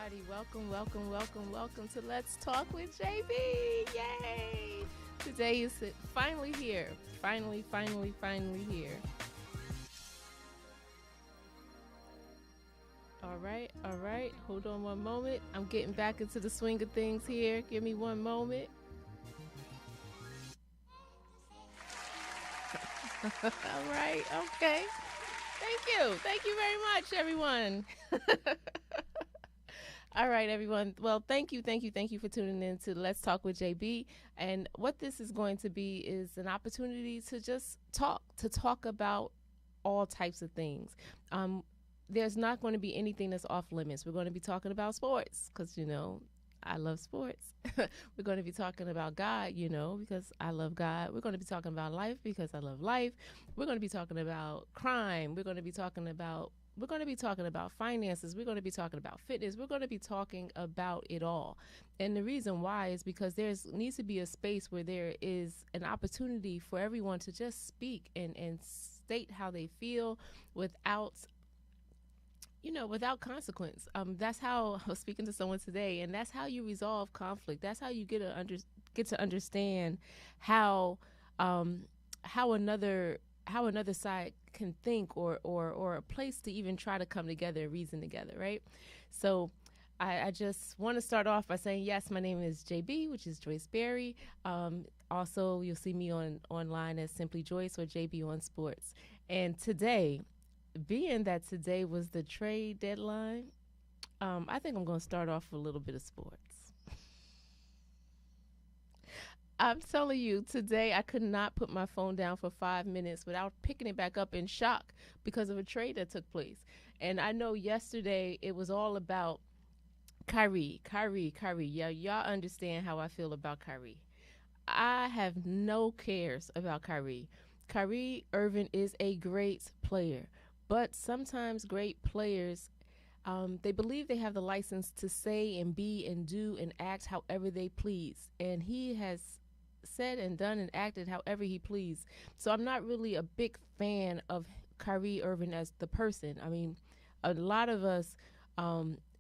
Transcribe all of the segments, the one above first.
everybody. Welcome to Let's Talk with JB. Yay! Today is finally here. Finally here. All right. Hold on one moment. I'm getting back into the swing of things here. Give me one moment. All right. Okay. Thank you very much, everyone. All right, everyone. Well, thank you for tuning in to Let's Talk with JB. And what this is going to be is an opportunity to just talk about all types of things. There's not going to be anything that's off limits. We're going to be talking about sports because, I love sports. We're going to be talking about God, because I love God. We're going to be talking about life because I love life. We're going to be talking about crime. We're going to be talking about finances. We're going to be talking about fitness. We're going to be talking about it all. And the reason why is because needs to be a space where there is an opportunity for everyone to just speak and state how they feel without consequence. That's how I was speaking to someone today, and that's how you resolve conflict. That's how you get to understand how another side can think or a place to even try to come together and reason together, right? So I just want to start off by saying, yes, my name is JB, which is Joyce Berry. Also, you'll see me online as Simply Joyce or JB on Sports. And today, being that today was the trade deadline, I think I'm going to start off with a little bit of sports. I'm telling you, today I could not put my phone down for 5 minutes without picking it back up in shock because of a trade that took place. And I know yesterday it was all about Kyrie. Yeah, y'all understand how I feel about Kyrie. I have no cares about Kyrie. Kyrie Irving is a great player. But sometimes great players, they believe they have the license to say and be and do and act however they please. And he has said and done and acted however he pleased. So I'm not really a big fan of Kyrie Irving as the person. I mean, a lot of us,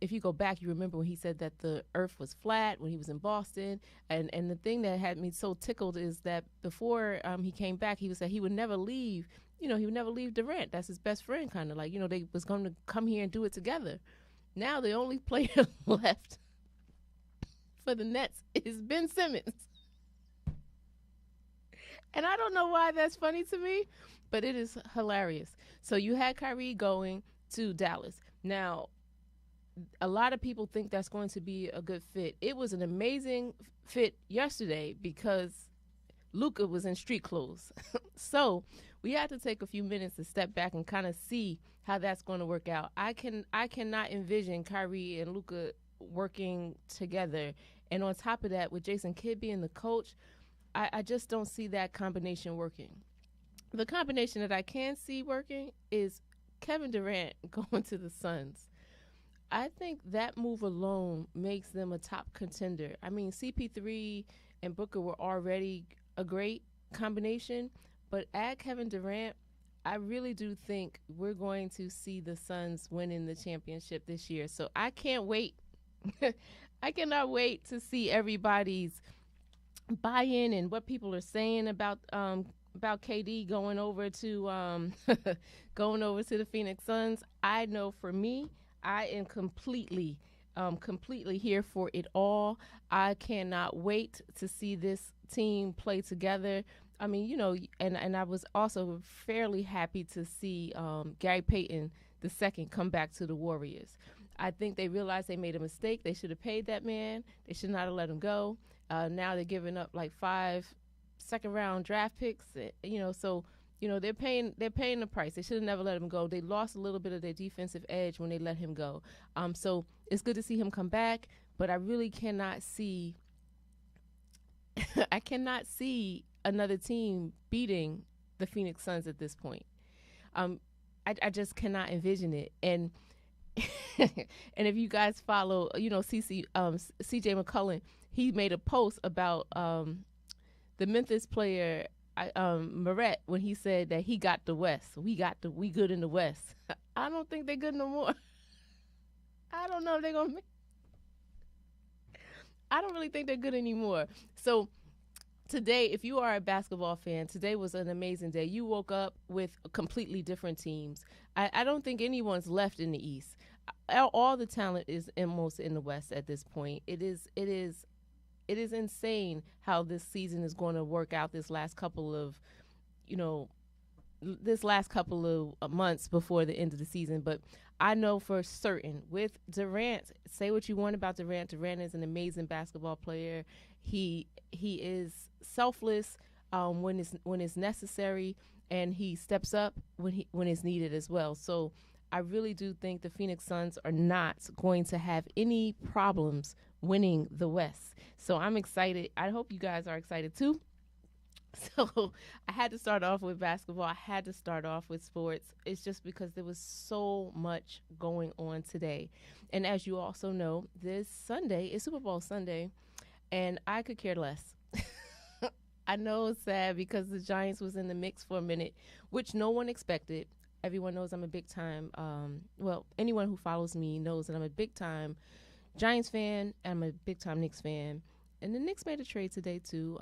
if you go back, you remember when he said that the earth was flat when he was in Boston. And the thing that had me so tickled is that before he came back, he said he would never leave. He would never leave Durant. That's his best friend, kind of like, they was going to come here and do it together. Now the only player left for the Nets is Ben Simmons. And I don't know why that's funny to me, but it is hilarious. So you had Kyrie going to Dallas. Now, a lot of people think that's going to be a good fit. It was an amazing fit yesterday because Luka was in street clothes. So we had to take a few minutes to step back and kind of see how that's going to work out. I cannot envision Kyrie and Luka working together. And on top of that, with Jason Kidd being the coach, I just don't see that combination working. The combination that I can see working is Kevin Durant going to the Suns. I think that move alone makes them a top contender. I mean, CP3 and Booker were already a great combination, but add Kevin Durant, I really do think we're going to see the Suns winning the championship this year. So I can't wait. I cannot wait to see everybody's buy-in and what people are saying about KD going over to the Phoenix Suns. I know for me, I am completely here for it all. I cannot wait to see this team play together. I mean, and I was also fairly happy to see Gary Payton II come back to the Warriors. I think they realized they made a mistake. They should have paid that man. They should not have let him go. Now they're giving up like 5 second-round draft picks. So they're paying the price. They should have never let him go. They lost a little bit of their defensive edge when they let him go. So it's good to see him come back, but I really cannot see. I cannot see another team beating the Phoenix Suns at this point. I just cannot envision it. And and if you guys follow, CJ McCollum, he made a post about the Memphis player Moret when he said that he got the West. We good in the West. I don't think they're good no more. I don't know if they're gonna. I don't really think they're good anymore. So today, if you are a basketball fan, today was an amazing day. You woke up with completely different teams. I don't think anyone's left in the East. All the talent is almost in the West at this point. It is insane how this season is going to work out. You know, this last couple of months before the end of the season, but I know for certain with Durant, say what you want about Durant. Durant is an amazing basketball player. He is selfless when it's necessary, and he steps up when it's needed as well. So I really do think the Phoenix Suns are not going to have any problems winning the West. So I'm excited. I hope you guys are excited too. So I had to start off with basketball. I had to start off with sports. It's just because there was so much going on today. And as you also know, this Sunday is Super Bowl Sunday, and I could care less. I know it's sad because the Giants was in the mix for a minute, which no one expected. Everyone knows I'm a big time, anyone who follows me knows that I'm a big time Giants fan, and I'm a big time Knicks fan. And the Knicks made a trade today too.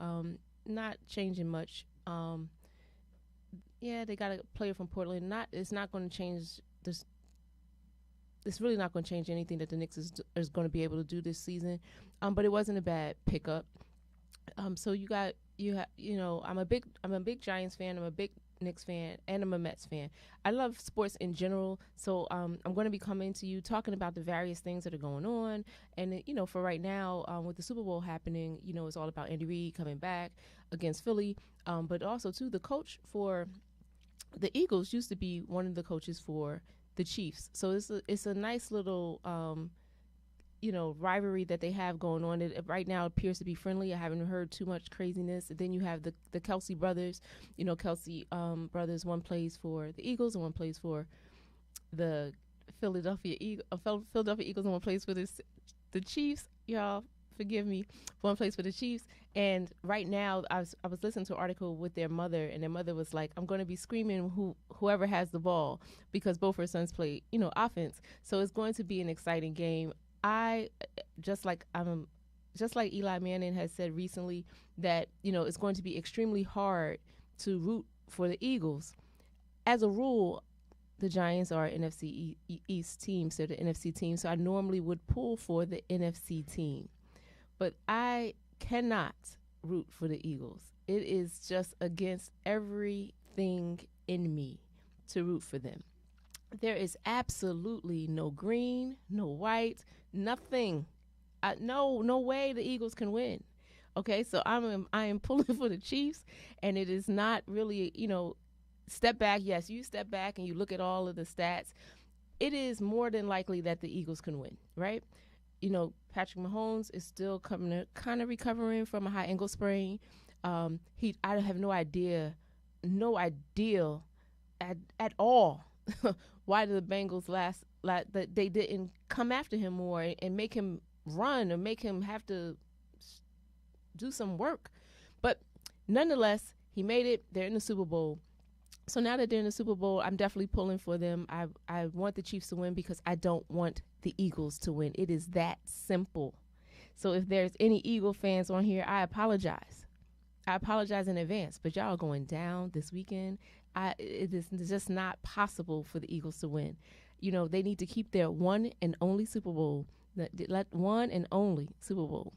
Not changing much. Yeah, they got a player from Portland. It's not going to change this. It's really not going to change anything that the Knicks is going to be able to do this season. But it wasn't a bad pickup. So I'm a big Giants fan. I'm a big Knicks fan, and I'm a Mets fan. I love sports in general, so I'm going to be coming to you talking about the various things that are going on. And for right now, with the Super Bowl happening, it's all about Andy Reid coming back against Philly, but also too the coach for the Eagles used to be one of the coaches for the Chiefs. So it's a nice little rivalry that they have going on. It right now appears to be friendly. I haven't heard too much craziness. And then you have the Kelsey brothers. Kelsey brothers. One plays for the Eagles and one plays for the Philadelphia Eagles, and one plays for the Chiefs. Y'all forgive me. One plays for the Chiefs. And right now, I was listening to an article with their mother, and their mother was like, "I'm going to be screaming whoever has the ball," because both her sons play offense. So it's going to be an exciting game. I just like Eli Manning has said recently that it's going to be extremely hard to root for the Eagles. As a rule, the Giants are an NFC East team, so the NFC team. So I normally would pull for the NFC team, but I cannot root for the Eagles. It is just against everything in me to root for them. There is absolutely no green, no white, nothing. No way the Eagles can win. Okay, so I am pulling for the Chiefs, and it is not really step back. Yes, you step back and you look at all of the stats. It is more than likely that the Eagles can win, right? Patrick Mahomes is still kind of recovering from a high ankle sprain. I have no idea at all why the Bengals they didn't come after him more and make him run or make him have to do some work. But nonetheless, he made it. They're in the Super Bowl. So now that they're in the Super Bowl, I'm definitely pulling for them. I want the Chiefs to win because I don't want the Eagles to win. It is that simple. So if there's any Eagle fans on here, I apologize. I apologize in advance, but y'all are going down this weekend. It is just not possible for the Eagles to win. They need to keep their one and only Super Bowl. One and only Super Bowl.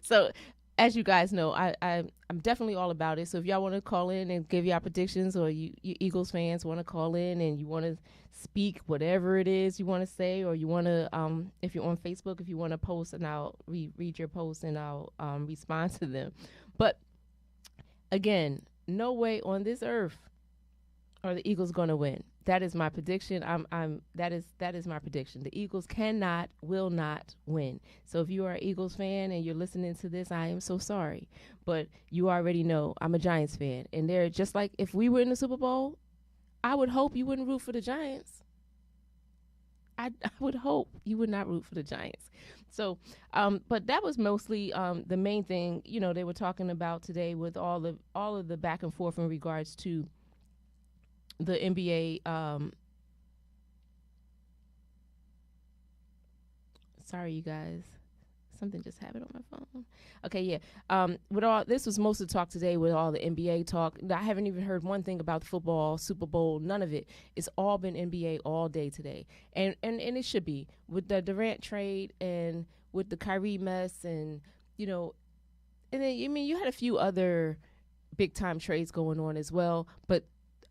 So, as you guys know, I'm definitely all about it. So if y'all want to call in and give y'all predictions, or you Eagles fans want to call in and you want to speak whatever it is you want to say, or you want to, if you're on Facebook, if you want to post, and I'll read your posts and I'll respond to them. But again, no way on this earth are the Eagles going to win. That is my prediction. That is my prediction. The Eagles will not win. So if you are an Eagles fan and you're listening to this, I am so sorry, but you already know I'm a Giants fan, and they're just like, if we were in the Super Bowl, I would hope you wouldn't root for the Giants. I would hope you would not root for the Giants. So, but that was mostly the main thing they were talking about today, with all of the back and forth in regards to the NBA. Sorry, you guys. Something just happened on my phone. Okay, yeah. With all this was most of the talk today with all the NBA talk. I haven't even heard one thing about the football, Super Bowl, none of it. It's all been NBA all day today. And it should be. With the Durant trade and with the Kyrie mess and, you know, and then, I mean, you had a few other big time trades going on as well. But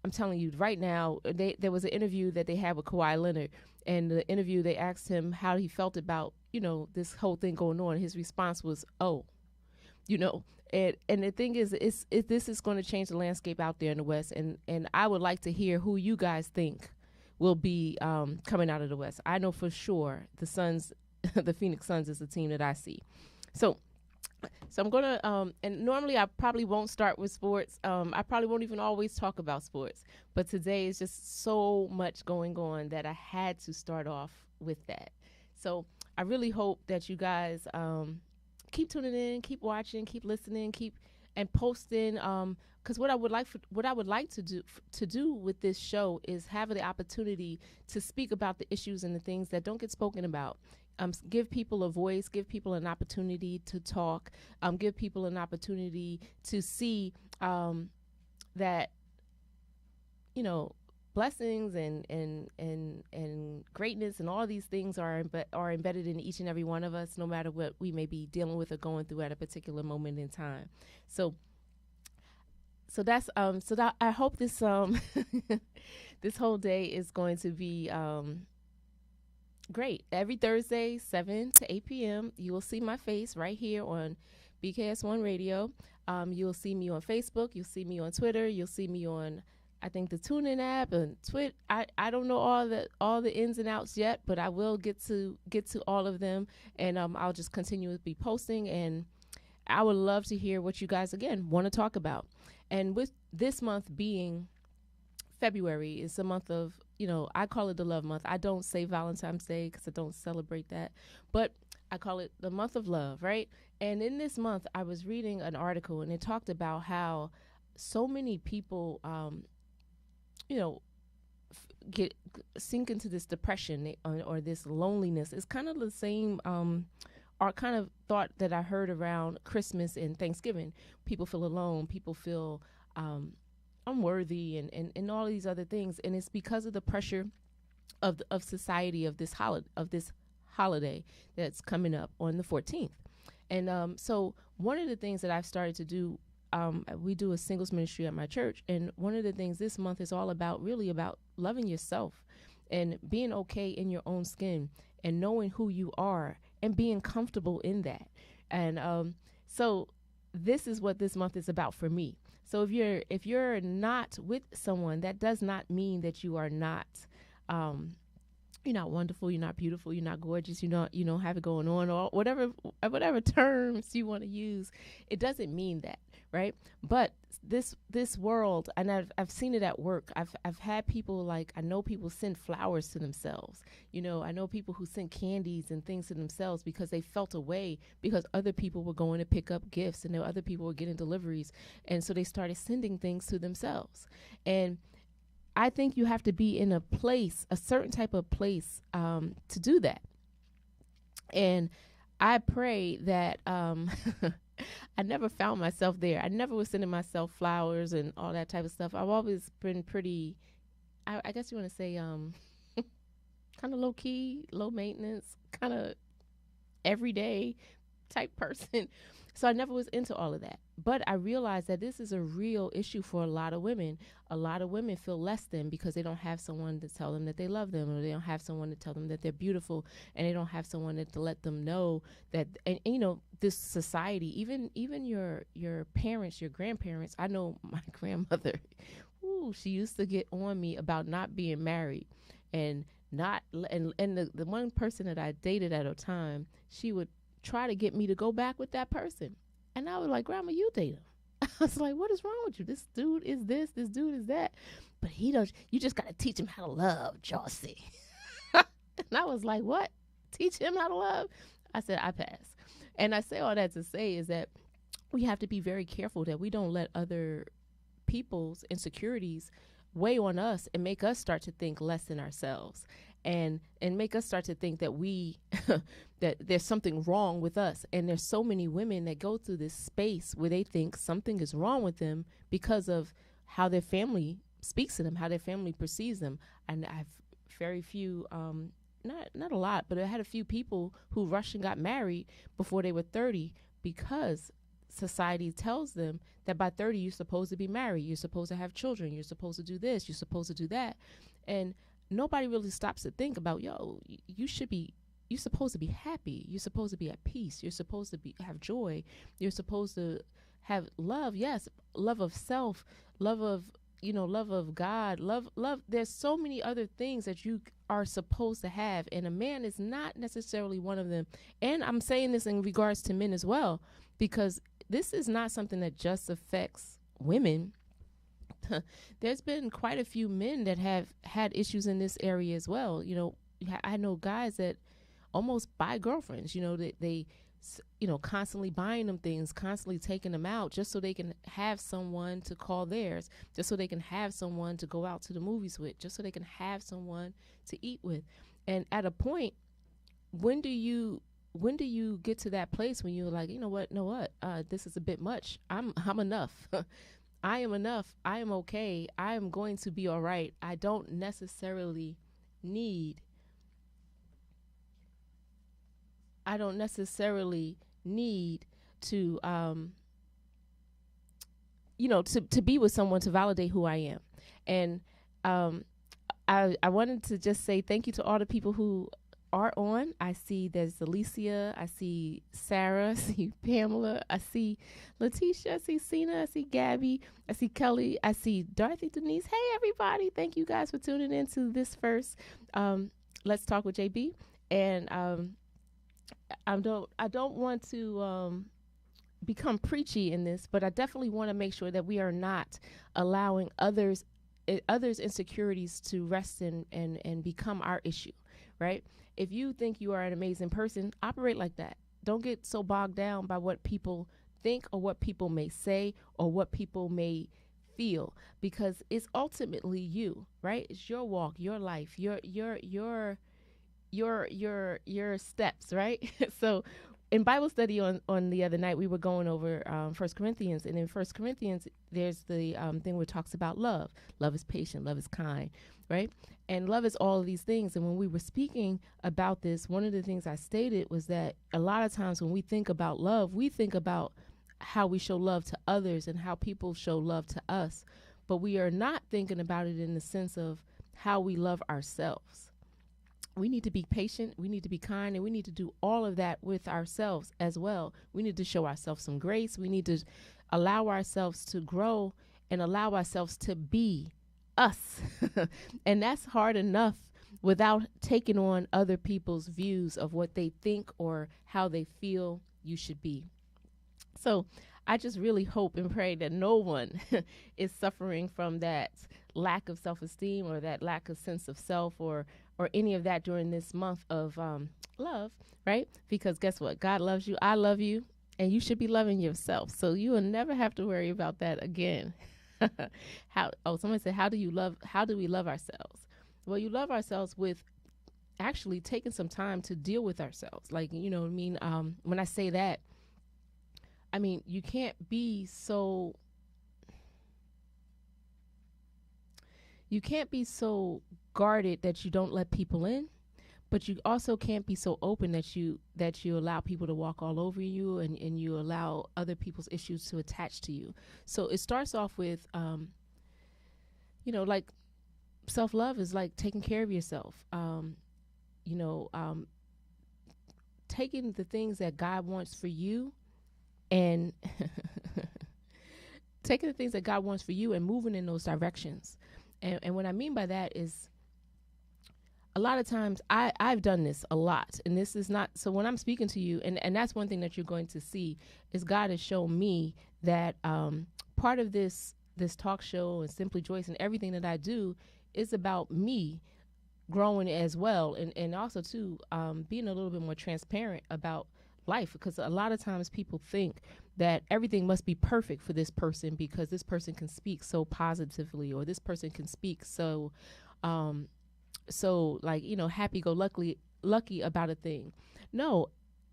I'm telling you right now, there was an interview that they had with Kawhi Leonard. And the interview, they asked him how he felt about, you know, this whole thing going on. His response was, oh, you know, and the thing is, this is going to change the landscape out there in the West. And I would like to hear who you guys think will be coming out of the West. I know for sure the Suns, the Phoenix Suns is the team that I see. So I'm going to, and normally I probably won't start with sports. I probably won't even always talk about sports. But today is just so much going on that I had to start off with that. So I really hope that you guys keep tuning in, keep watching, keep listening, keep and posting. Because what I would like to do with this show is have the opportunity to speak about the issues and the things that don't get spoken about. Give people a voice, give people an opportunity to talk, give people an opportunity to see that, you know, blessings and greatness and all these things are embedded in each and every one of us, no matter what we may be dealing with or going through at a particular moment in time. So that's that I hope this this whole day is going to be great. Every Thursday, 7 to 8 p.m., you will see my face right here on BKS1 Radio. You'll see me on Facebook. You'll see me on Twitter. You'll see me on, I think, the TuneIn app and Twit. I don't know all the ins and outs yet, but I will get to all of them, and I'll just continue to be posting. And I would love to hear what you guys again want to talk about. And with this month being February, is a month of, you know, I call it the love month. I don't say Valentine's Day because I don't celebrate that, but I call it the month of love, right? And in this month, I was reading an article and it talked about how so many people, you know, sink into this depression or this loneliness. It's kind of the same or kind of thought that I heard around Christmas and Thanksgiving. People feel alone. People feel unworthy and all these other things, and it's because of the pressure of society of this holiday that's coming up on the 14th. And so one of the things that I've started to do, we do a singles ministry at my church, and one of the things this month is all about, really about loving yourself and being okay in your own skin and knowing who you are and being comfortable in that. And so this is what this month is about for me. So if you're not with someone, that does not mean that you are not, you're not wonderful, you're not beautiful, you're not gorgeous, you don't have it going on, or whatever terms you want to use. It doesn't mean that, right? But this world, and I've seen it at work. I've had people, like, I know people send flowers to themselves. You know, I know people who send candies and things to themselves because they felt away because other people were going to pick up gifts and other people were getting deliveries, and so they started sending things to themselves. And I think you have to be in a certain type of place to do that. And I pray that I never found myself there. I never was sending myself flowers and all that type of stuff. I've always been pretty, I guess you want to say, kind of low key, low maintenance, kind of everyday type person. So I never was into all of that. But I realized that this is a real issue for a lot of women. A lot of women feel less than because they don't have someone to tell them that they love them, or they don't have someone to tell them that they're beautiful, and they don't have someone to let them know that, and you know, this society, even your parents, your grandparents. I know my grandmother, she used to get on me about not being married and the one person that I dated at a time, she would try to get me to go back with that person. And I was like, Grandma, you date him. I was like, what is wrong with you? This dude is this dude is that. But you just got to teach him how to love, Josie. And I was like, what? Teach him how to love? I said, I pass. And I say all that to say is that we have to be very careful that we don't let other people's insecurities weigh on us and make us start to think less than ourselves. and make us start to think that we that there's something wrong with us. And there's so many women that go through this space where they think something is wrong with them because of how their family speaks to them, how their family perceives them. And I've very few not a lot, but I had a few people who rushed and got married before they were 30 because society tells them that by 30 you're supposed to be married, you're supposed to have children, you're supposed to do this, you're supposed to do that. And nobody really stops to think about, you're supposed to be happy, you're supposed to be at peace, you're supposed to have joy, you're supposed to have love, yes, love of self, love of love of God, love. There's so many other things that you are supposed to have, and a man is not necessarily one of them. And I'm saying this in regards to men as well, because this is not something that just affects women. There's been quite a few men that have had issues in this area as well. I know guys that almost buy girlfriends, that they constantly buying them things, constantly taking them out just so they can have someone to call theirs, just so they can have someone to go out to the movies with, just so they can have someone to eat with. And at a point, when do you get to that place when you're like, this is a bit much. I'm enough. I am enough. I am okay. I am going to be all right. I don't necessarily need to to be with someone to validate who I am. And I wanted to just say thank you to all the people who are on. I see there's Alicia, I see Sarah, I see Pamela, I see Letitia, I see Cena, I see Gabby, I see Kelly, I see Dorothy, Denise. Hey everybody, thank you guys for tuning in to this first Let's Talk with JB. And I don't want to become preachy in this, but I definitely want to make sure that we are not allowing others' insecurities to rest in and become our issue, right? If you think you are an amazing person, operate like that. Don't get so bogged down by what people think or what people may say or what people may feel, because it's ultimately you, right? It's your walk, your life, your steps, right? So in Bible study on the other night, we were going over 1 Corinthians, and in 1 Corinthians, there's the thing where it talks about love. Love is patient, love is kind, right? And love is all of these things. And when we were speaking about this, one of the things I stated was that a lot of times when we think about love, we think about how we show love to others and how people show love to us. But we are not thinking about it in the sense of how we love ourselves. We need to be patient, we need to be kind, and we need to do all of that with ourselves as well. We need to show ourselves some grace. We need to allow ourselves to grow and allow ourselves to be us. And that's hard enough without taking on other people's views of what they think or how they feel you should be. So I just really hope and pray that no one is suffering from that lack of self-esteem or that lack of sense of self or any of that during this month of love, right? Because guess what? God loves you. I love you. And you should be loving yourself. So you will never have to worry about that again. Someone said, how do we love ourselves? Well, you love ourselves with actually taking some time to deal with ourselves. Like, when I say that, I mean, you can't be so guarded that you don't let people in, but you also can't be so open that you allow people to walk all over you and you allow other people's issues to attach to you. So it starts off with, like self-love is like taking care of yourself, taking the things that God wants for you and taking the things that God wants for you and moving in those directions. And what I mean by that is a lot of times I've done this a lot, and this is not, so when I'm speaking to you, and that's one thing that you're going to see is God has shown me that part of this talk show and Simply Joyce and everything that I do is about me growing as well. And also too, being a little bit more transparent about life, because a lot of times people think that everything must be perfect for this person because this person can speak so positively or this person can speak so so like, happy go lucky about a thing. No,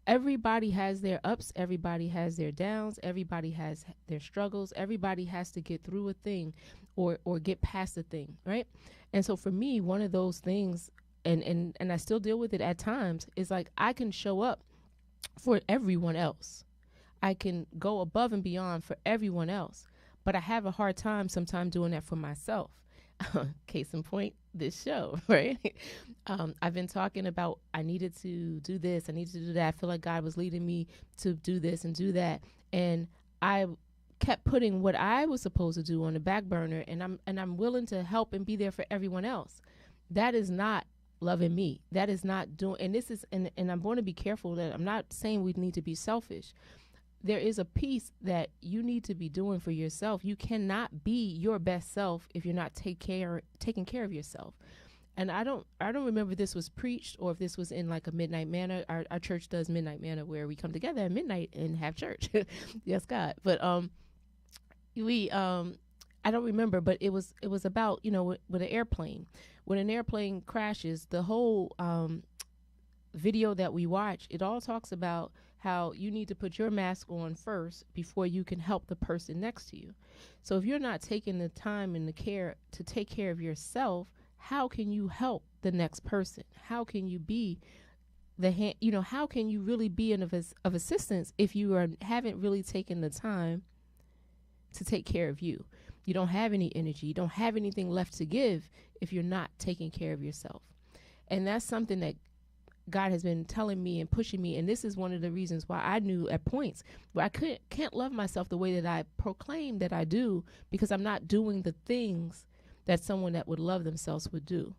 everybody has their ups, everybody has their downs, everybody has their struggles, everybody has to get through a thing or get past a thing, right? And so for me, one of those things, and I still deal with it at times, is like I can show up for everyone else. I can go above and beyond for everyone else, but I have a hard time sometimes doing that for myself. Case in point, this show, right? I've been talking about I needed to do this, I needed to do that. I feel like God was leading me to do this and do that, and I kept putting what I was supposed to do on the back burner, and I'm willing to help and be there for everyone else. That is not loving me. That is not doing. And this is, and I'm going to be careful that I'm not saying we need to be selfish. There is a piece that you need to be doing for yourself. You cannot be your best self if you're not taking care of yourself. And I don't remember if this was preached or if this was in like a midnight manna. Our church does midnight manna where we come together at midnight and have church. Yes, God. But we I don't remember, but it was about, with an airplane. When an airplane crashes, the whole video that we watch, it all talks about how you need to put your mask on first before you can help the person next to you. So if you're not taking the time and the care to take care of yourself, how can you help the next person? How can you be the hand, how can you really be of assistance if you haven't really taken the time to take care of you? You don't have any energy. You don't have anything left to give if you're not taking care of yourself. And that's something that God has been telling me and pushing me. And this is one of the reasons why I knew at points where I can't love myself the way that I proclaim that I do, because I'm not doing the things that someone that would love themselves would do.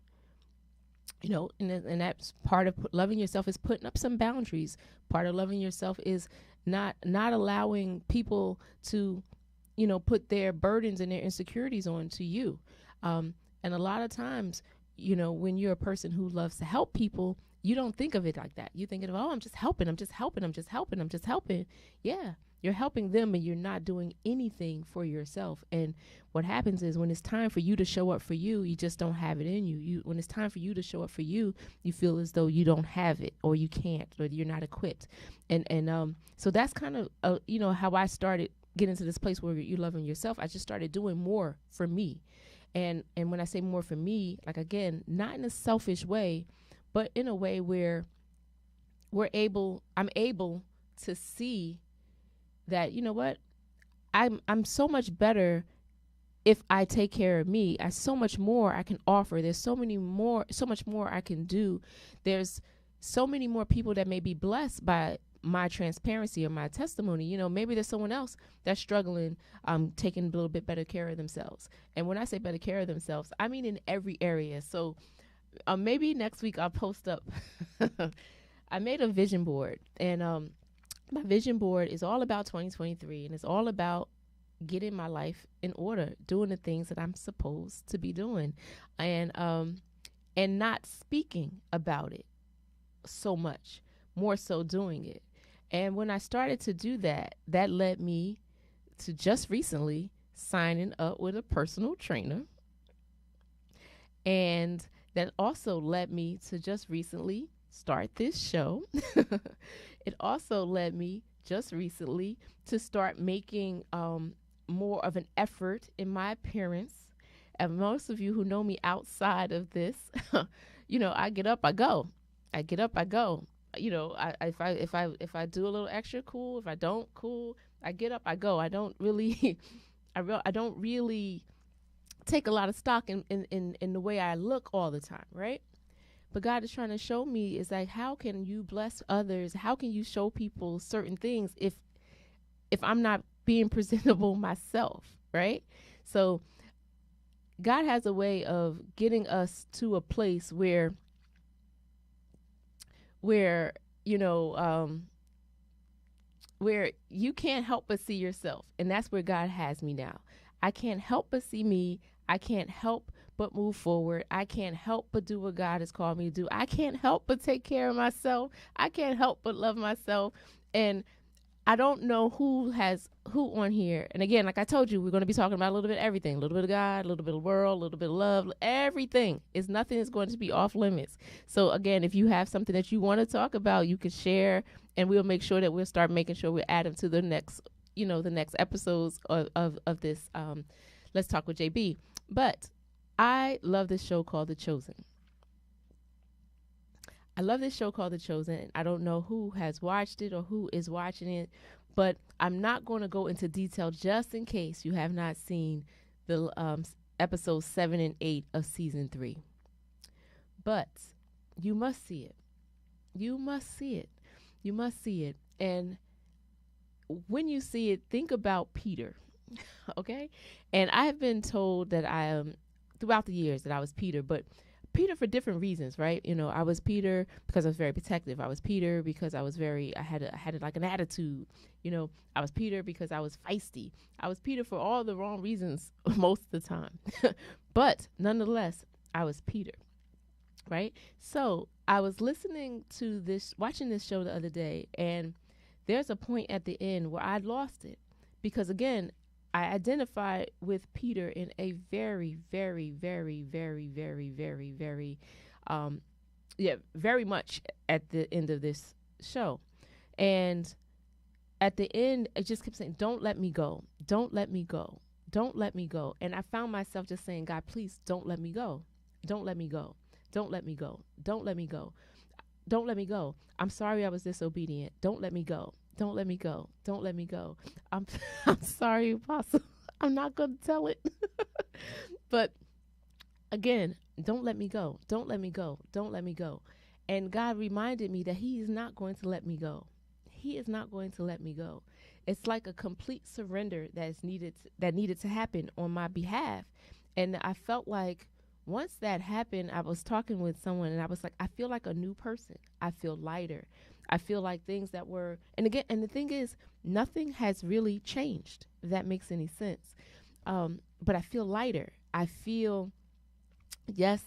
And that's part of loving yourself is putting up some boundaries. Part of loving yourself is not allowing people to, put their burdens and their insecurities on to you. And a lot of times, when you're a person who loves to help people, you don't think of it like that. You think of, oh, I'm just helping. Yeah, you're helping them and you're not doing anything for yourself. And what happens is when it's time for you to show up for you, you just don't have it in you. When it's time for you to show up for you, you feel as though you don't have it or you can't or you're not equipped. And so that's kind of, how I started getting to this place where you're loving yourself. I just started doing more for me. And when I say more for me, like, again, not in a selfish way, but in a way where I'm able to see that, I'm so much better if I take care of me. I so much more I can offer. There's so much more I can do. There's so many more people that may be blessed by my transparency or my testimony. Maybe there's someone else that's struggling, taking a little bit better care of themselves. And when I say better care of themselves, I mean in every area. So maybe next week I'll post up. I made a vision board, and my vision board is all about 2023, and it's all about getting my life in order, doing the things that I'm supposed to be doing, and not speaking about it so much, more so doing it. And when I started to do that, that led me to just recently signing up with a personal trainer, and that also led me to just recently start this show. It also led me just recently to start making more of an effort in my appearance. And most of you who know me outside of this, I get up, I go. If I do a little extra, cool. If I don't, cool. I get up, I go. I don't really, I don't really take a lot of stock in the way I look all the time, right? But God is trying to show me is like, how can you bless others? How can you show people certain things if I'm not being presentable myself, right? So God has a way of getting us to a place where where you can't help but see yourself. And that's where God has me now. I can't help but see me. I can't help but move forward. I can't help but do what God has called me to do. I can't help but take care of myself. I can't help but love myself. And I don't know who has who on here. And again, like I told you, we're going to be talking about a little bit of everything, a little bit of God, a little bit of world, a little bit of love, everything. Is nothing is going to be off limits. So again, if you have something that you want to talk about, you can share, and we'll make sure that we'll start making sure we add them to the next, the next episodes of this. Let's talk with JB. But I love this show called The Chosen. I love this show called The Chosen. I don't know who has watched it or who is watching it, but I'm not going to go into detail just in case you have not seen the episodes 7 and 8 of season 3. But you must see it. You must see it. You must see it. And when you see it, think about Peter, okay? And I have been told that throughout the years that I was Peter, but Peter for different reasons, right? I was Peter because I was very protective. I was Peter because I had like an attitude. I was Peter because I was feisty. I was Peter for all the wrong reasons most of the time. But nonetheless, I was Peter, right? So I was watching this show the other day, and there's a point at the end where I lost it because, again, I identify with Peter in a very, very, very, very, very, very, very, very much at the end of this show. And at the end, I just kept saying, don't let me go. Don't let me go. Don't let me go. And I found myself just saying, God, please don't let me go. Don't let me go. Don't let me go. Don't let me go. Don't let me go. I'm sorry I was disobedient. Don't let me go. Don't let me go. Don't let me go. I'm sorry, Apostle. I'm not going to tell it. But again, don't let me go. Don't let me go. Don't let me go. And God reminded me that he is not going to let me go. He is not going to let me go. It's like a complete surrender that needed to happen on my behalf. And I felt like once that happened, I was talking with someone and I was like, I feel like a new person. I feel lighter. I feel like things that were, and the thing is, nothing has really changed, if that makes any sense. But I feel lighter. I feel, yes,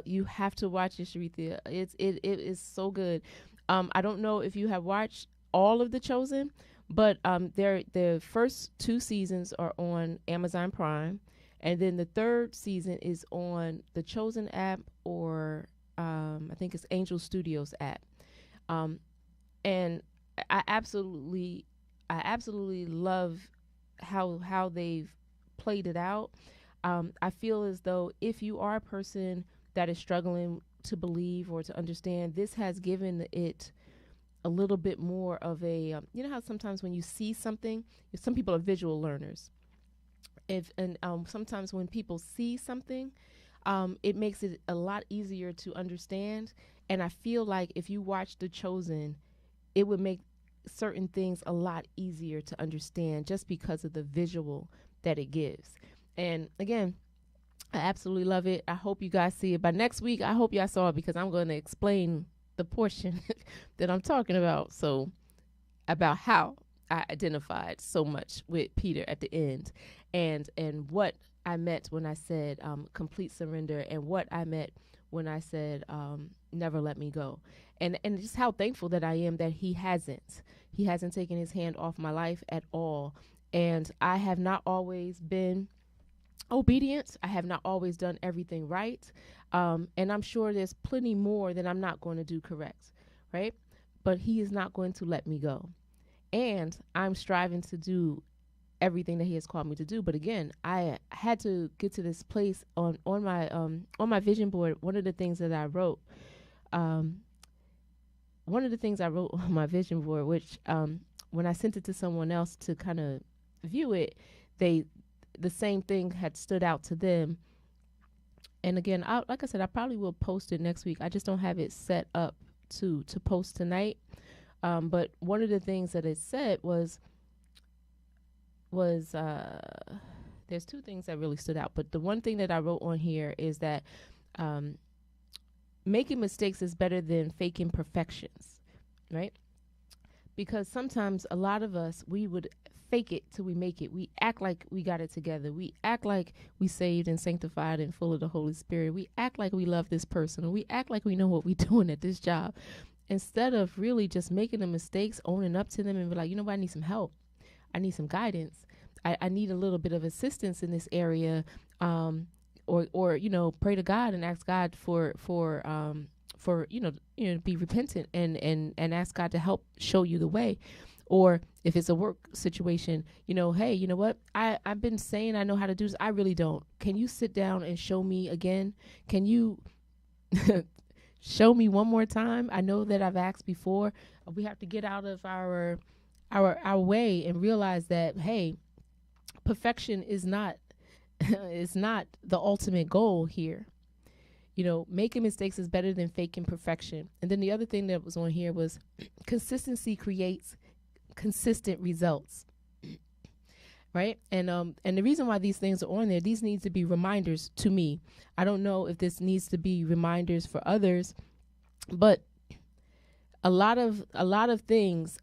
you have to watch it, Sharithia. It is so good. I don't know if you have watched all of The Chosen, but the first 2 seasons are on Amazon Prime. And then the 3rd season is on the Chosen app, or I think it's Angel Studios app. And I absolutely love how they've played it out. I feel as though if you are a person that is struggling to believe or to understand, this has given it a little bit more of a, you know how sometimes when you see something, some people are visual learners. Sometimes when people see something, it makes it a lot easier to understand. And I feel like if you watch The Chosen, it would make certain things a lot easier to understand just because of the visual that it gives. And again, I absolutely love it. I hope you guys see it. By next week, I hope y'all saw it because I'm going to explain the portion that I'm talking about. So about how I identified so much with Peter at the end, and what I meant when I said complete surrender, and what I meant when I said never let me go, and just how thankful that I am that he hasn't taken his hand off my life at all. And I have not always been obedient. I have not always done everything right, and I'm sure there's plenty more that I'm not going to do correct, right? But he is not going to let me go. And I'm striving to do everything that he has called me to do. But again, I had to get to this place on my vision board. One of the things I wrote on my vision board, which when I sent it to someone else to kind of view it, the same thing had stood out to them. And again, like I said, I probably will post it next week. I just don't have it set up to post tonight. But one of the things that it said was there's 2 things that really stood out. But the one thing that I wrote on here is that making mistakes is better than faking perfections, right? Because sometimes a lot of us, we would fake it till we make it. We act like we got it together. We act like we saved and sanctified and full of the Holy Spirit. We act like we love this person. Or we act like we know what we're doing at this job. instead of really just making the mistakes, owning up to them and be like, you know what, I need some help. I need some guidance. I need a little bit of assistance in this area. Or, pray to God and ask God for, be repentant and ask God to help show you the way. Or if it's a work situation, hey, you know what? I've been saying I know how to do this. I really don't. Can you sit down and show me again? Can you show me one more time? I know that I've asked before. We have to get out of our way and realize that, hey, perfection is not is not the ultimate goal here. Making mistakes is better than faking perfection. And then the other thing that was on here was consistency creates consistent results. Right? And the reason why these things are on there, these need to be reminders to me. I don't know if this needs to be reminders for others, but a lot of things,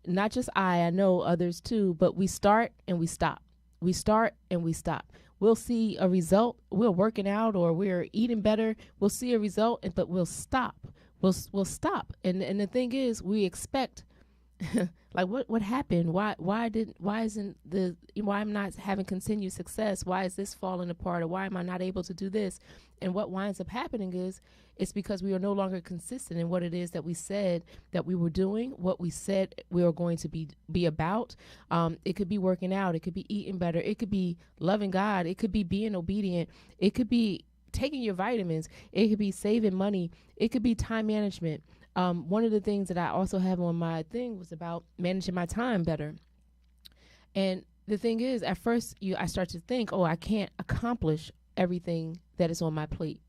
not just I know others too, but we start and we stop. We start and we stop. We'll see a result. We're working out or we're eating better. We'll see a result, but we'll stop. We'll stop. And the thing is, we expect like what happened? Why I'm not having continued success? Why is this falling apart? Or why am I not able to do this? And what winds up happening is it's because we are no longer consistent in what it is that we said that we were doing, what we said we were going to be about. It could be working out. It could be eating better. It could be loving God. It could be being obedient. It could be taking your vitamins. It could be saving money. It could be time management. One of the things that I also have on my thing was about managing my time better. And the thing is, at first I start to think, I can't accomplish everything that is on my plate.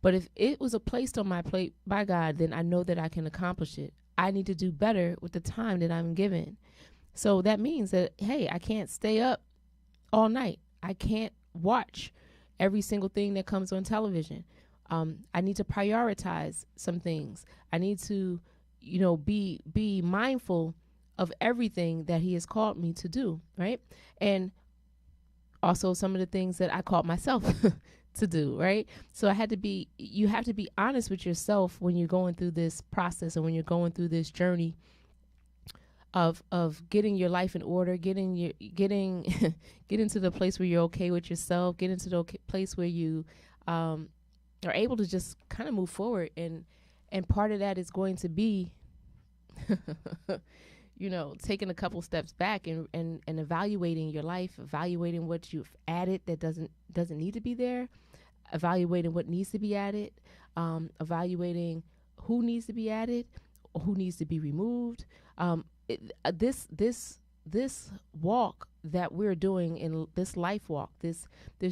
But if it was placed on my plate by God, then I know that I can accomplish it. I need to do better with the time that I'm given. So that means that, hey, I can't stay up all night. I can't watch every single thing that comes on television. I need to prioritize some things. I need to, be mindful of everything that he has called me to do, right? And also some of the things that I called myself to do, right? So you have to be honest with yourself when you're going through this process and when you're going through this journey of getting your life in order, getting into the place where you're okay with yourself, get into the place where you are able to just kind of move forward. And part of that is going to be, taking a couple steps back and evaluating your life, evaluating what you've added that doesn't need to be there, evaluating what needs to be added, evaluating who needs to be added, or who needs to be removed. This walk that we're doing in this life walk, this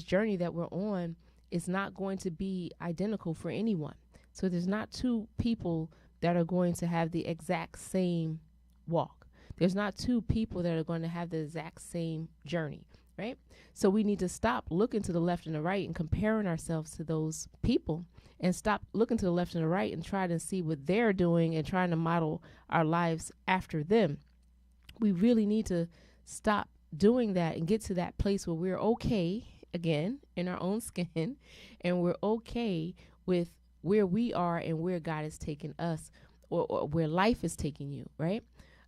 journey that we're on, is not going to be identical for anyone. So there's not two people that are going to have the exact same walk. There's not two people that are going to have the exact same journey, right? So we need to stop looking to the left and the right and comparing ourselves to those people, and stop looking to the left and the right and try to see what they're doing and trying to model our lives after them. We really need to stop doing that and get to that place where we're okay again in our own skin, and we're okay with where we are and where God has taken us, or where life is taking you, right?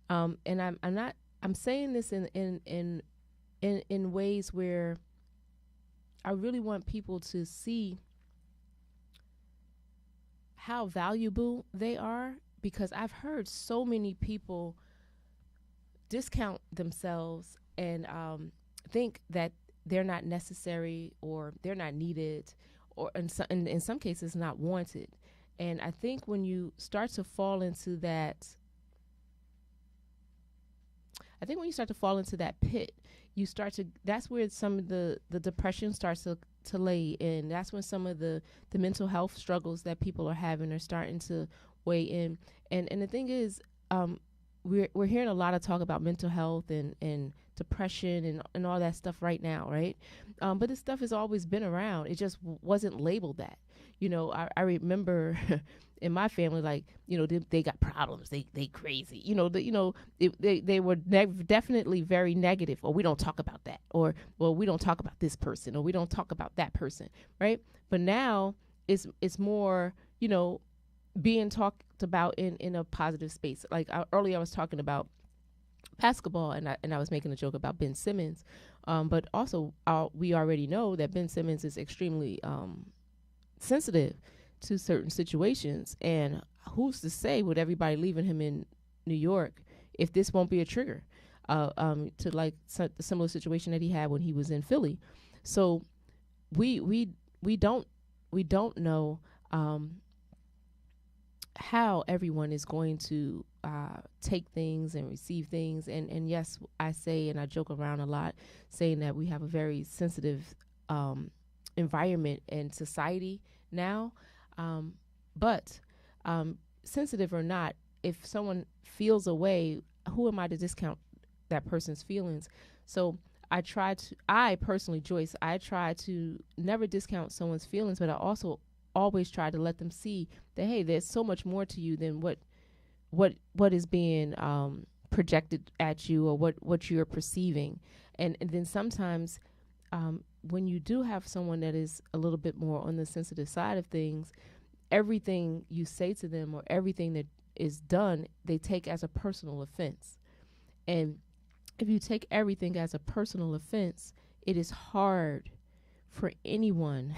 And I'm saying this in ways where I really want people to see how valuable they are, because I've heard so many people discount themselves and think that they're not necessary or they're not needed, or in some cases not wanted. And I think when you start to fall into that, pit, that's where some of the depression starts to lay in. That's when some of the mental health struggles that people are having are starting to weigh in. And the thing is, we're hearing a lot of talk about mental health and depression and all that stuff right now, right? But this stuff has always been around. It just wasn't labeled that. I remember in my family, like, they got problems. They crazy. They were definitely very negative. Or we don't talk about that. Or, well, we don't talk about this person. Or we don't talk about that person, right? But now it's more, being talked about in a positive space. Like earlier, I was talking about basketball, and I was making a joke about Ben Simmons, but also we already know that Ben Simmons is extremely sensitive to certain situations, and who's to say with everybody leaving him in New York if this won't be a trigger to like the similar situation that he had when he was in Philly. So we don't know how everyone is going to take things and receive things. And yes, I say, and I joke around a lot saying that we have a very sensitive environment and society now. But sensitive or not, if someone feels a way, who am I to discount that person's feelings? So I personally, Joyce, I try to never discount someone's feelings, but I also always try to let them see that, hey, there's so much more to you than what is being projected at you, or what you're perceiving. And then sometimes when you do have someone that is a little bit more on the sensitive side of things, everything you say to them or everything that is done, they take as a personal offense. And if you take everything as a personal offense, it is hard for anyone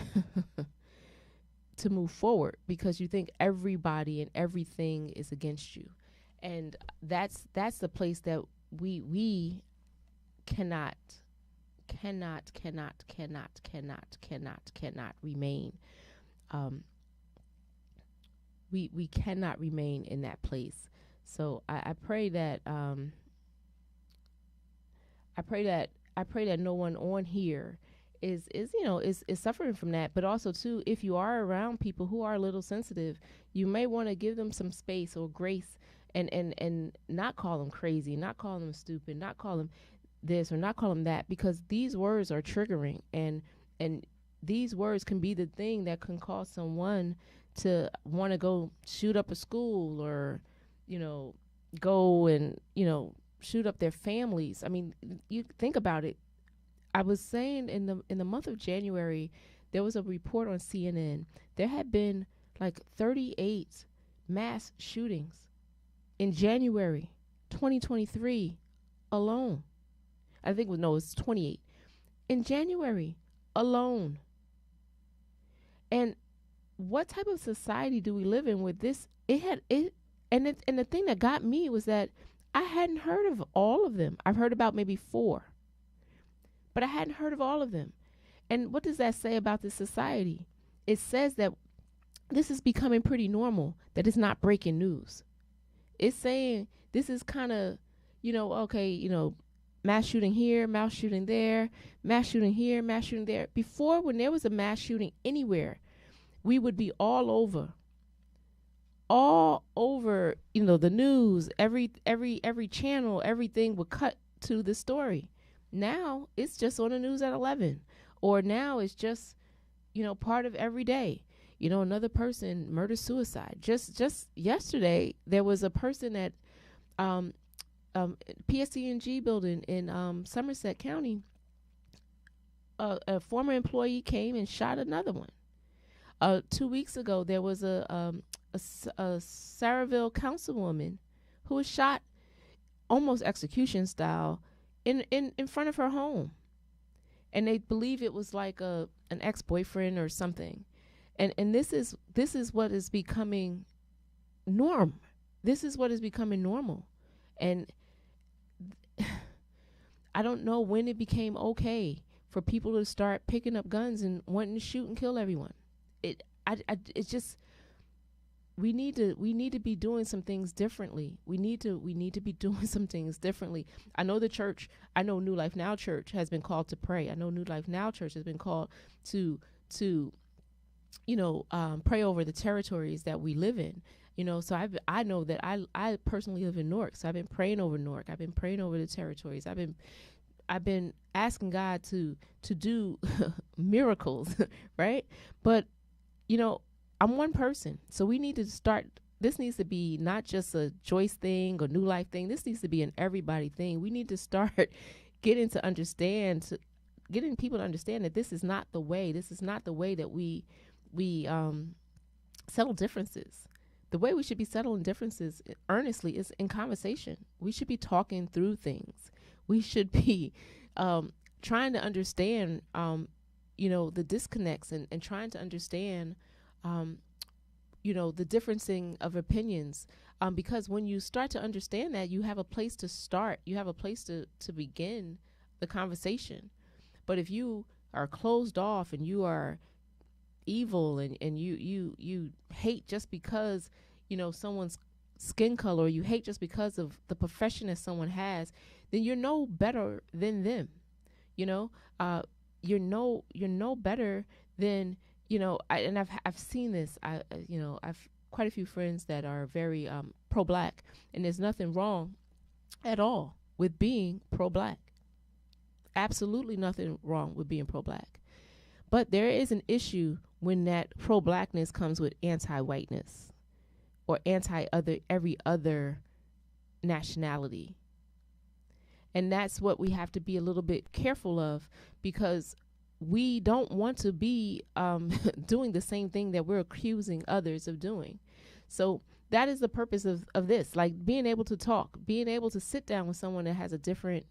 to move forward, because you think everybody and everything is against you. And that's the place that we cannot remain. We cannot remain in that place. So I pray that I pray that no one on here is suffering from that. But also too, if you are around people who are a little sensitive, you may want to give them some space or grace, and not call them crazy, not call them stupid, not call them this or not call them that, because these words are triggering, and these words can be the thing that can cause someone to want to go shoot up a school, or go and shoot up their families. I mean, you think about it. I was saying in the month of January, there was a report on CNN. There had been like 38 mass shootings in January 2023 alone. I think it's 28 in January alone. And what type of society do we live in with this? And the thing that got me was that I hadn't heard of all of them. I've heard about maybe 4. But I hadn't heard of all of them. And what does that say about this society? It says that this is becoming pretty normal, that it's not breaking news. It's saying this is kind of, mass shooting here, mass shooting there, mass shooting here, mass shooting there. Before, when there was a mass shooting anywhere, we would be all over, the news, every channel, everything would cut to the story. Now it's just on the news at 11, or now it's just, part of every day. Another person murder suicide. Just yesterday, there was a person at PSC&G building in Somerset County. A former employee came and shot another one. 2 weeks ago, there was a Saraville councilwoman who was shot almost execution style in front of her home, and they believe it was like an ex-boyfriend or something. And this is what is becoming norm. This is what is becoming normal. And I don't know when it became okay for people to start picking up guns and wanting to shoot and kill everyone. It's just, we need to be doing some things differently. We need to be doing some things differently. I know New Life Now Church has been called to pray. I know New Life Now Church has been called to pray over the territories that we live in. So I know that I personally live in Newark, so I've been praying over Newark. I've been praying over the territories. I've been asking God to do miracles, right? But I'm one person, so we need to start. This needs to be not just a Joyce thing or New Life thing. This needs to be an everybody thing. We need to start getting people to understand that this is not the way. This is not the way that we settle differences. The way we should be settling differences earnestly is in conversation. We should be talking through things. We should be trying to understand, the disconnects and trying to understand, the differencing of opinions. Because when you start to understand that, you have a place to start. You have a place to begin the conversation. But if you are closed off and you are evil and you hate just because someone's skin color, or you hate just because of the profession that someone has, then you're no better than them. You're no better than I've seen this. I've quite a few friends that are very pro-black, and there's nothing wrong at all with being pro-black. Absolutely nothing wrong with being pro-black. But there is an issue when that pro-blackness comes with anti-whiteness or every other nationality. And that's what we have to be a little bit careful of, because we don't want to be doing the same thing that we're accusing others of doing. So that is the purpose of this, like being able to talk, being able to sit down with someone that has a different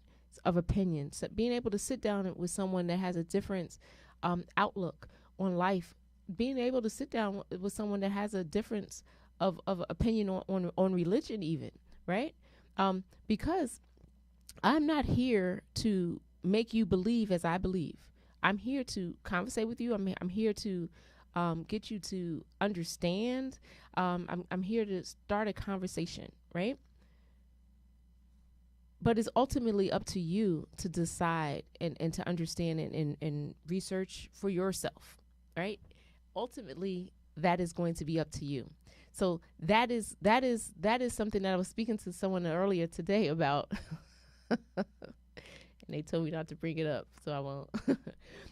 of opinions, being able to sit down with someone that has a different outlook on life, being able to sit down with someone that has a difference of opinion on religion even, right? Because I'm not here to make you believe as I believe. I'm here to conversate with you. I'm here to get you to understand. I'm here to start a conversation, right? But it's ultimately up to you to decide and to understand and research for yourself, right? Ultimately, that is going to be up to you. So that is something that I was speaking to someone earlier today about. And they told me not to bring it up, so I won't.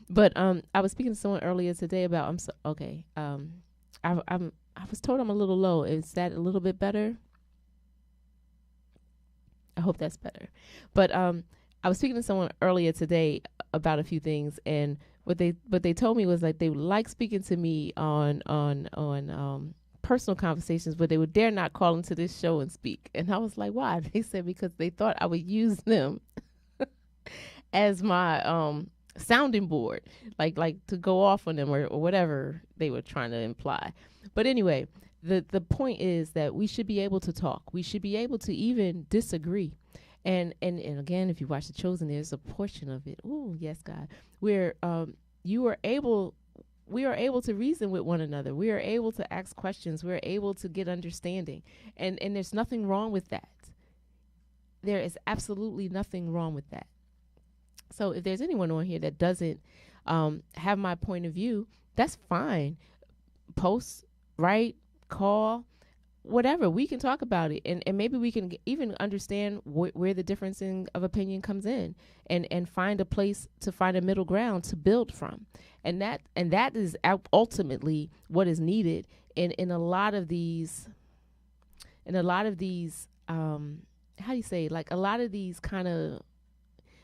But I was speaking to someone earlier today about I was told I'm a little low. Is that a little bit better? I hope that's better. But I was speaking to someone earlier today about a few things, and what they told me was like they would like speaking to me on personal conversations, but they would dare not call into this show and speak. And I was like, why? They said because they thought I would use them as my sounding board, like to go off on them or whatever they were trying to imply. But anyway, the point is that we should be able to talk. We should be able to even disagree. And again, if you watch The Chosen, there's a portion of it. Oh, yes, God, where we are able to reason with one another. We are able to ask questions. We're able to get understanding. And there's nothing wrong with that. There is absolutely nothing wrong with that. So if there's anyone on here that doesn't have my point of view, that's fine. Post, write, call, whatever. We can talk about it. And maybe we can even understand where the difference of opinion comes in and find a place to find a middle ground to build from. And that is ultimately what is needed in a lot of these, how do you say, like a lot of these kind of,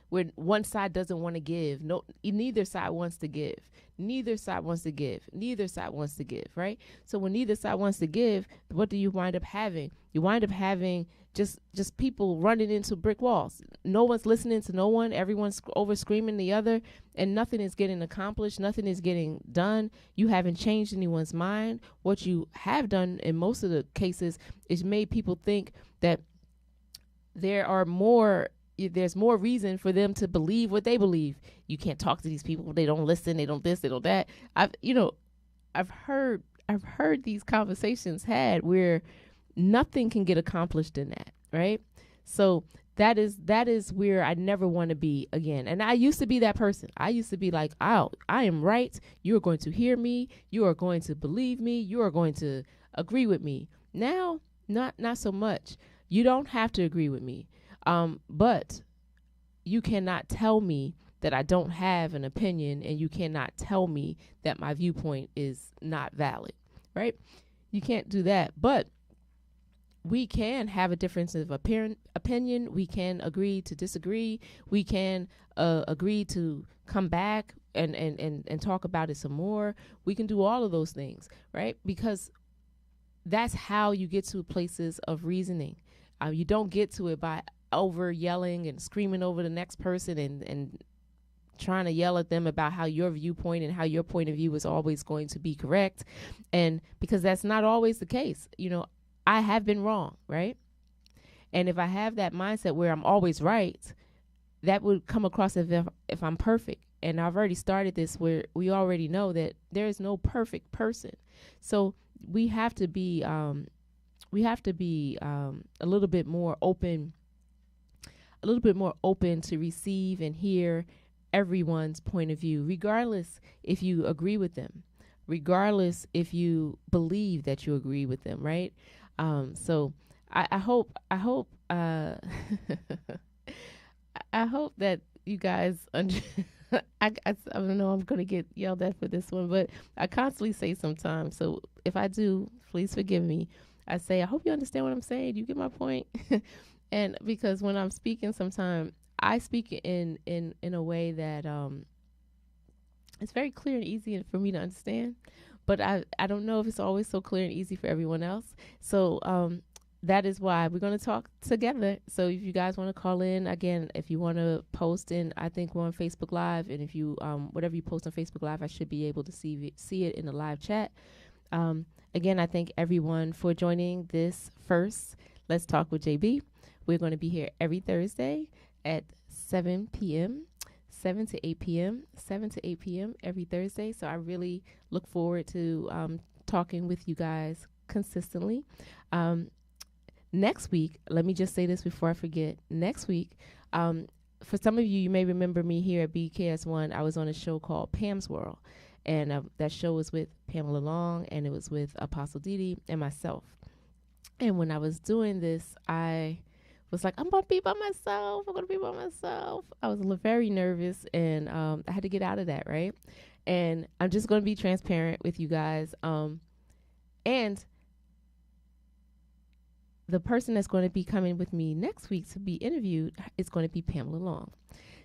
where one side doesn't want to give. No, neither side wants to give. Neither side wants to give. Neither side wants to give, right? So when neither side wants to give, what do you wind up having? You wind up having just people running into brick walls. No one's listening to no one. Everyone's over screaming the other, and nothing is getting accomplished. Nothing is getting done. You haven't changed anyone's mind. What you have done in most of the cases is made people think that there's more reason for them to believe what they believe. You can't talk to these people. They don't listen. They don't this. They don't that. I've heard these conversations had where nothing can get accomplished in that, right? So that is where I never want to be again. And I used to be that person. I used to be like, I am right. You are going to hear me. You are going to believe me. You are going to agree with me. Now, not so much. You don't have to agree with me. But you cannot tell me that I don't have an opinion, and you cannot tell me that my viewpoint is not valid, right? You can't do that. But we can have a difference of opinion. We can agree to disagree. We can agree to come back and talk about it some more. We can do all of those things, right? Because that's how you get to places of reasoning. You don't get to it by over yelling and screaming over the next person and trying to yell at them about how your viewpoint and how your point of view is always going to be correct. And because that's not always the case. I have been wrong, right? And if I have that mindset where I'm always right, that would come across as if I'm perfect. And I've already started this where we already know that there is no perfect person. So we have to be a little bit more open, to receive and hear everyone's point of view, regardless if you agree with them, regardless if you believe that you agree with them, right? So I hope I hope that you guys I don't know, I'm going to get yelled at for this one, but I constantly say sometimes. So if I do, please forgive me. I say, I hope you understand what I'm saying. You get my point? And because when I'm speaking sometimes, I speak in a way that it's very clear and easy for me to understand. But I don't know if it's always so clear and easy for everyone else. So that is why we're going to talk together. So if you guys want to call in, again, if you want to post in, I think we're on Facebook Live. And if you, whatever you post on Facebook Live, I should be able to see it in the live chat. Again, I thank everyone for joining this first Let's Talk with JB. We're going to be here every Thursday at 7 p.m., 7 to 8 p.m., 7 to 8 p.m. every Thursday. So I really look forward to talking with you guys consistently. Next week, let me just say this before I forget. Next week, for some of you, you may remember me here at BKS1. I was on a show called Pam's World. And that show was with Pamela Long, and it was with Apostle Didi and myself. And when I was doing this, I was like, I'm going to be by myself. I was very nervous, and I had to get out of that, right? And I'm just going to be transparent with you guys. And the person that's going to be coming with me next week to be interviewed is going to be Pamela Long.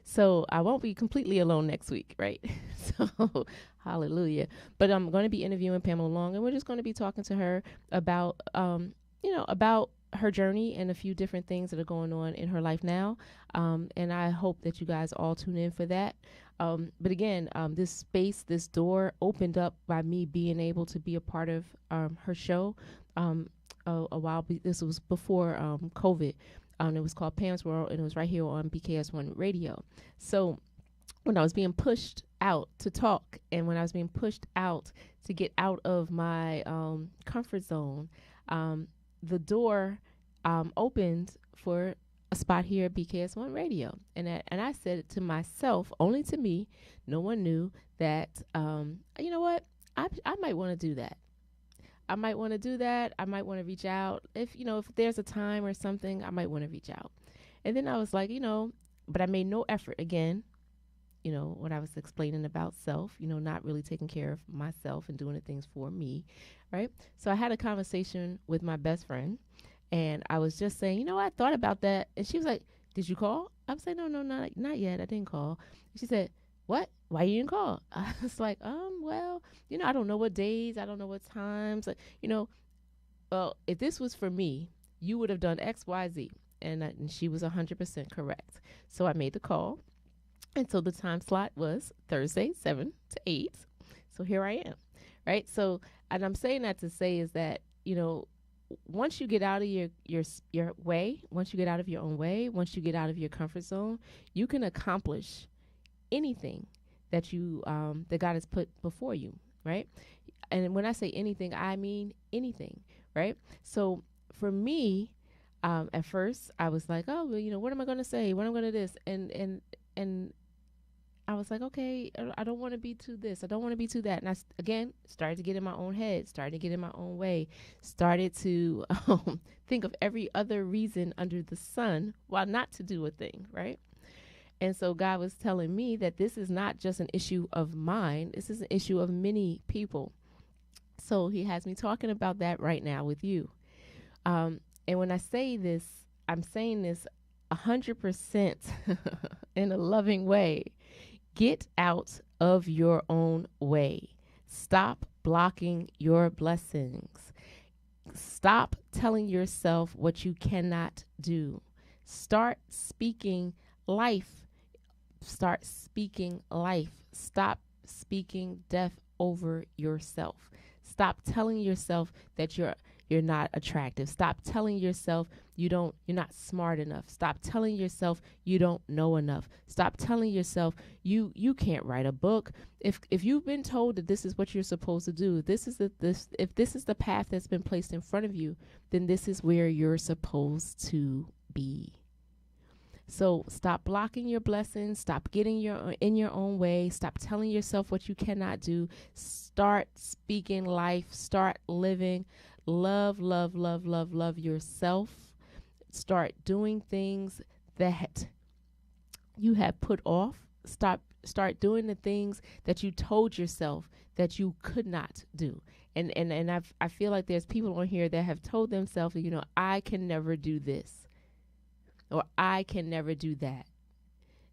So I won't be completely alone next week, right? So hallelujah. But I'm going to be interviewing Pamela Long, and we're just going to be talking to her about, about her journey and a few different things that are going on in her life now. And I hope that you guys all tune in for that. But again, this door opened up by me being able to be a part of her show a while. This was before COVID. It was called Pam's World, and it was right here on BKS1 Radio. So when I was being pushed out to talk, and when I was being pushed out to get out of my comfort zone, the door opened for a spot here at BKS1 Radio. And I said to myself, only to me, no one knew that, you know what, I might want to do that. I might want to do that. I might want to reach out. If there's a time or something, I might want to reach out. And then I was like, but I made no effort again, when I was explaining about self, not really taking care of myself and doing the things for me, right? So I had a conversation with my best friend, and I was just saying, I thought about that. And she was like, did you call? I was like, no, not yet. I didn't call. She said, what? Why you didn't call? I was like, well, I don't know what days, I don't know what times, well, if this was for me, you would have done X, Y, Z. And she was 100% correct. So I made the call. And so the time slot was Thursday, 7 to 8. So here I am, right? So, and I'm saying that to say is that, once you get out of your way, once you get out of your own way, once you get out of your comfort zone, you can accomplish anything that you that God has put before you, right? And when I say anything, I mean anything, right? So for me, at first I was like, oh, well, what am I going to say? What am I going to this? And I was like, okay, I don't want to be too this. I don't want to be too that. And I, again, started to get in my own head, started to get in my own way, started to think of every other reason under the sun why not to do a thing, right? And so God was telling me that this is not just an issue of mine. This is an issue of many people. So he has me talking about that right now with you. And when I say this, I'm saying this 100% in a loving way. Get out of your own way. Stop blocking your blessings. Stop telling yourself what you cannot do. Start speaking life. Start speaking life. Stop speaking death over yourself. Stop telling yourself that you're not attractive. Stop telling yourself you're not smart enough. Stop telling yourself you don't know enough. Stop telling yourself you can't write a book. If you've been told that this is what you're supposed to do, if this is the path that's been placed in front of you, then this is where you're supposed to be. So stop blocking your blessings. Stop getting in your own way. Stop telling yourself what you cannot do. Start speaking life. Start living. Love, love, love, love, love yourself. Start doing things that you have put off. Start doing the things that you told yourself that you could not do. And I feel like there's people on here that have told themselves, I can never do this, or I can never do that.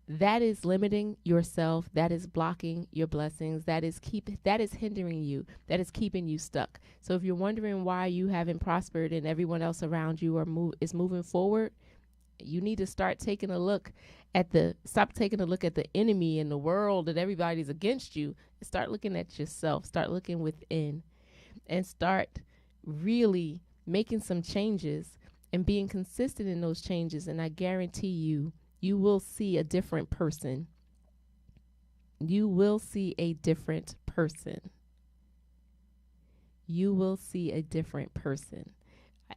That is limiting yourself. That is blocking your blessings. That is hindering you. That is keeping you stuck. So if you're wondering why you haven't prospered and everyone else around you is moving forward, you need to start taking a look at stop taking a look at the enemy and the world and everybody's against you. Start looking at yourself. Start looking within, and start really making some changes and being consistent in those changes. And I guarantee you will see a different person. You will see a different person. You will see a different person.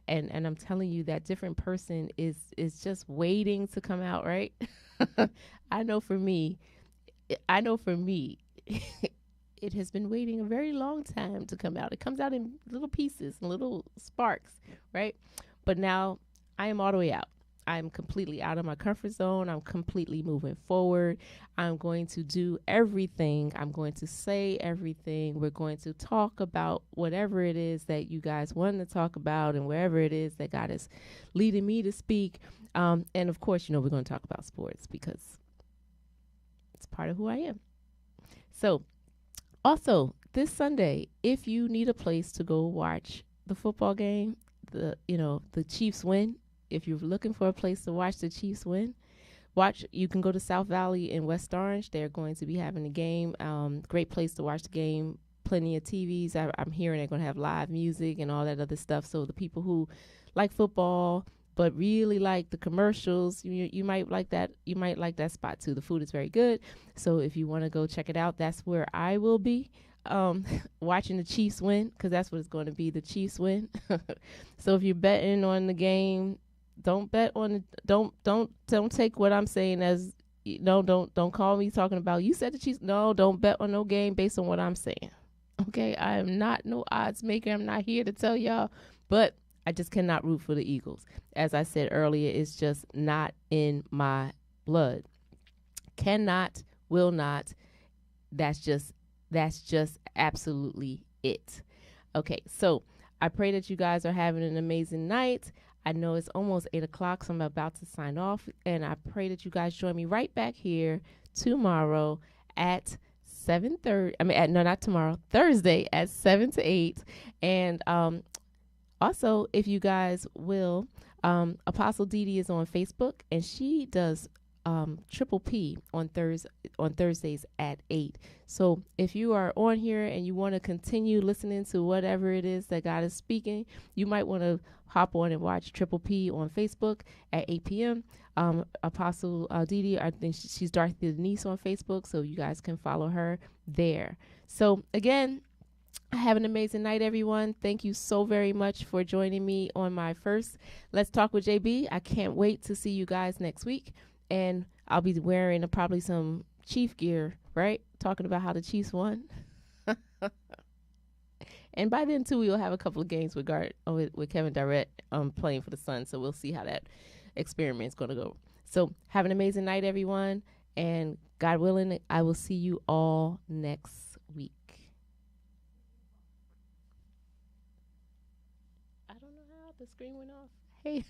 And I'm telling you, that different person is just waiting to come out, right? I know for me, it has been waiting a very long time to come out. It comes out in little pieces and little sparks, right? But now I am all the way out. I'm completely out of my comfort zone. I'm completely moving forward. I'm going to do everything. I'm going to say everything. We're going to talk about whatever it is that you guys want to talk about, and wherever it is that God is leading me to speak. And of course, we're going to talk about sports because it's part of who I am. So also this Sunday, if you need a place to go watch the football game, the Chiefs win. If you're looking for a place to watch the Chiefs win, you can go to South Valley in West Orange. They're going to be having a game. Great place to watch the game. Plenty of TVs. I'm hearing they're going to have live music and all that other stuff. So the people who like football but really like the commercials, you might like that. You might like that spot too. The food is very good. So if you want to go check it out, that's where I will be. Watching the Chiefs win, because that's what it's going to be, the Chiefs win. So if you're betting on the game, don't bet on don't take what I'm saying as don't call me talking about you said the Chiefs. No, don't bet on no game based on what I'm saying. Okay, I am not no odds maker. I'm not here to tell y'all, but I just cannot root for the Eagles. As I said earlier, it's just not in my blood. Cannot, will not. That's just absolutely it. Okay, so I pray that you guys are having an amazing night. I know it's almost 8 o'clock, so I'm about to sign off. And I pray that you guys join me right back here tomorrow at 7:30. Not tomorrow, Thursday at 7 to 8. And also, if you guys will, Apostle Didi is on Facebook, and she does Triple P on Thursdays at 8. So if you are on here and you want to continue listening to whatever it is that God is speaking, you might want to hop on and watch Triple P on Facebook at 8 p.m. Apostle Didi, I think she's Dorothy Denise on Facebook, so you guys can follow her there. So again, have an amazing night, everyone. Thank you so very much for joining me on my first Let's Talk with JB. I can't wait to see you guys next week. And I'll be wearing probably some Chief gear, right? Talking about how the Chiefs won. And by then, too, we will have a couple of games with Kevin Durant playing for the Suns. So we'll see how that experiment is going to go. So have an amazing night, everyone. And God willing, I will see you all next week. I don't know how the screen went off. Hey.